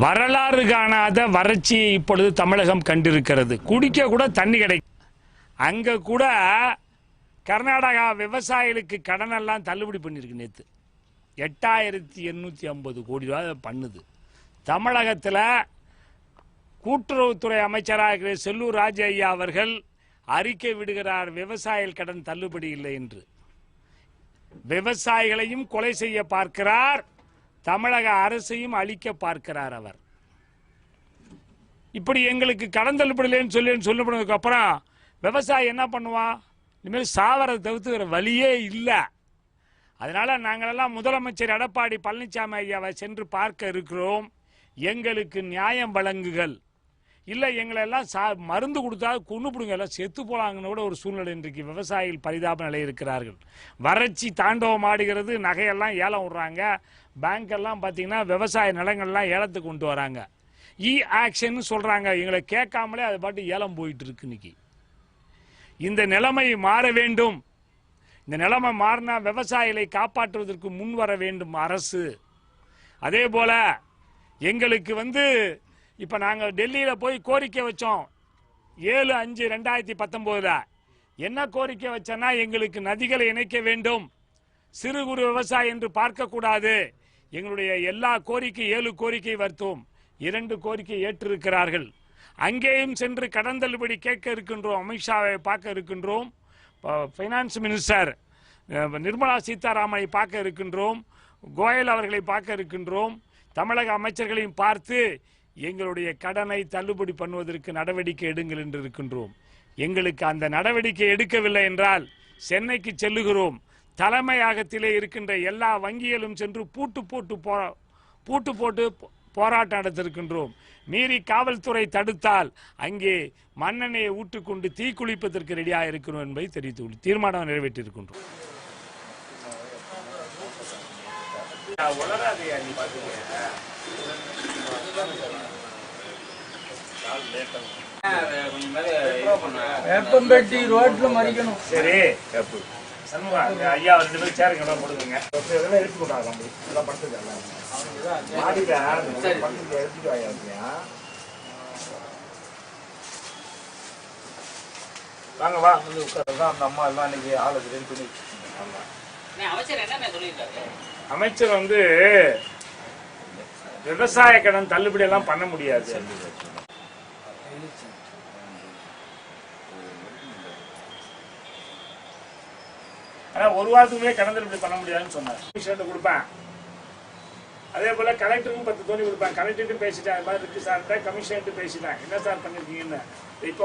வரலாறு காணாத வறட்சியை இப்பொழுது தமிழகம் கண்டிருக்கிறது. குடிக்க கூட தண்ணி கிடைக்கும். அங்க கூட கர்நாடகா விவசாயிகளுக்கு கடன் எல்லாம் தள்ளுபடி பண்ணிருக்கு. நேற்று 8850 கோடி ரூபாய் பண்ணுது. தமிழகத்தில் கூட்டுறவுத்துறை அமைச்சராக செல்லூர் ராஜு ஐயா அவர்கள் அறிக்கை விடுகிறார், விவசாயிகள் கடன் தள்ளுபடி இல்லை என்று. விவசாயிகளையும் கொலை செய்ய பார்க்கிறார், தமிழக அரசையும் அழிக்க பார்க்கிறார் அவர். இப்படி எங்களுக்கு கடன் தள்ளுபடியில்லைன்னு சொல்லப்படுறதுக்கு அப்புறம் விவசாயி என்ன பண்ணுவான்? இனிமேல் சாவரை தவிர்த்து வேற வழியே இல்லை. அதனால நாங்களெல்லாம் முதலமைச்சர் எடப்பாடி பழனிசாமி ஐயாவை சென்று பார்க்க இருக்கிறோம். எங்களுக்கு நியாயம் வழங்குகள், இல்லை எங்களெல்லாம் மருந்து கொடுத்தா கொண்டு பிடுங்க, எல்லாம் செத்து போலாங்கன்னு கூட ஒரு சூழ்நிலை இன்றைக்கு விவசாயிகள் பரிதாப நிலை இருக்கிறார்கள். வறட்சி தாண்டவம் ஆடுகிறது, நகையெல்லாம் ஏலம் விடுறாங்க. பேங்க் எல்லாம் பார்த்தீங்கன்னா விவசாய நிலங்கள்லாம் ஏலத்துக்கு கொண்டு வராங்க. ஆக்ஷன் சொல்றாங்க, எங்களை கேட்காமலே அது பாட்டு ஏலம் போயிட்டு இருக்கு. இன்னைக்கு இந்த நிலைமை மாற வேண்டும். இந்த நிலைமை மாறினா விவசாயிகளை காப்பாற்றுவதற்கு முன் வர வேண்டும் அரசு. அதே போல எங்களுக்கு இப்ப நாங்க டெல்லியில போய் கோரிக்கை வச்சோம் 7/5/2019. என்ன கோரிக்கை வச்சோன்னா, எங்களுக்கு நதிகளை இணைக்க வேண்டும், சிறு குறு விவசாயி என்று பார்க்கக்கூடாது. எங்களுடைய எல்லா கோரிக்கை 7 கோரிக்கை வைத்தோம். 2 கோரிக்கை ஏற்றிருக்கிறார்கள். அங்கேயும் சென்று கடன் தள்ளுபடி கேட்க இருக்கின்றோம். அமித்ஷாவை பார்க்க இருக்கின்றோம். ஃபைனான்ஸ் மினிஸ்டர் நிர்மலா சீதாராமனை பார்க்க இருக்கின்றோம். கோயல் அவர்களை பார்க்க இருக்கின்றோம். தமிழக அமைச்சர்களையும் பார்த்து எங்களுடைய கடனை தள்ளுபடி பண்ணுவதற்கு நடவடிக்கை எடுங்கள் என்று இருக்கின்றோம். எங்களுக்கு அந்த நடவடிக்கை எடுக்கவில்லை என்றால் சென்னைக்கு செல்லுகிறோம். தலைமையகத்திலே இருக்கின்ற எல்லா வங்கிகளும் சென்று பூட்டு போட்டு போராட்டம் நடத்திருக்கின்றோம். மீறி காவல்துறை தடுத்தால் அங்கே மண்ணெண்ணெயை ஊற்றுக்கொண்டு தீக்குளிப்பதற்கு ரெடியாக இருக்கிறோம் என்பதை தெரிவித்து தீர்மானம் நிறைவேற்றியிருக்கின்றோம். சரி, ஐயா 2 பேரும் சேருங்க, போடுங்க. வாங்க வா, அந்த அம்மா எல்லாம் இன்னைக்கு ஆளுக்கு ரெடி பண்ணி. அமைச்சர் விவசாய கடன் தள்ளுபடி எல்லாம் பண்ண முடியாது. ஆனா ஒரு வாரத்துக்குள்ளே கடன் தள்ளுபடி பண்ண முடியாதுன்னு சொன்னார். கமிஷனர் கொடுப்பேன், அதே போல கலெக்டருக்கும் 10 தோணி கொடுப்பேன். கலெக்டர்கிட்ட பேசிட்டேன், இது மாதிரி இருக்கு சார். கமிஷனர்கிட்ட பேசிட்டேன், என்ன சார் பண்ணிருக்கீங்கன்னு. இப்ப